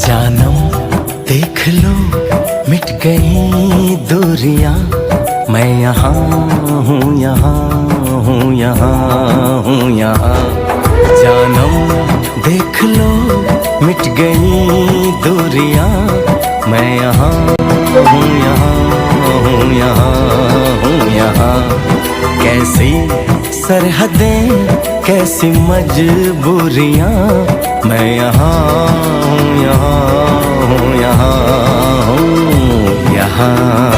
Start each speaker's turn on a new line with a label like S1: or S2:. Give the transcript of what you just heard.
S1: जानम देख लो मिट गई दूरियां, मैं यहाँ हूँ, यहाँ हूँ, यहाँ हूँ, यहाँ। जानम देख लो मिट गई दूरियां, मैं यहाँ हूँ, यहाँ हूँ, यहाँ हूँ, यहाँ। कैसी सरहदें कैसी मजबूरियां, मैं यहाँ हूँ, यहाँ हूँ, यहाँ हूँ, यहाँ।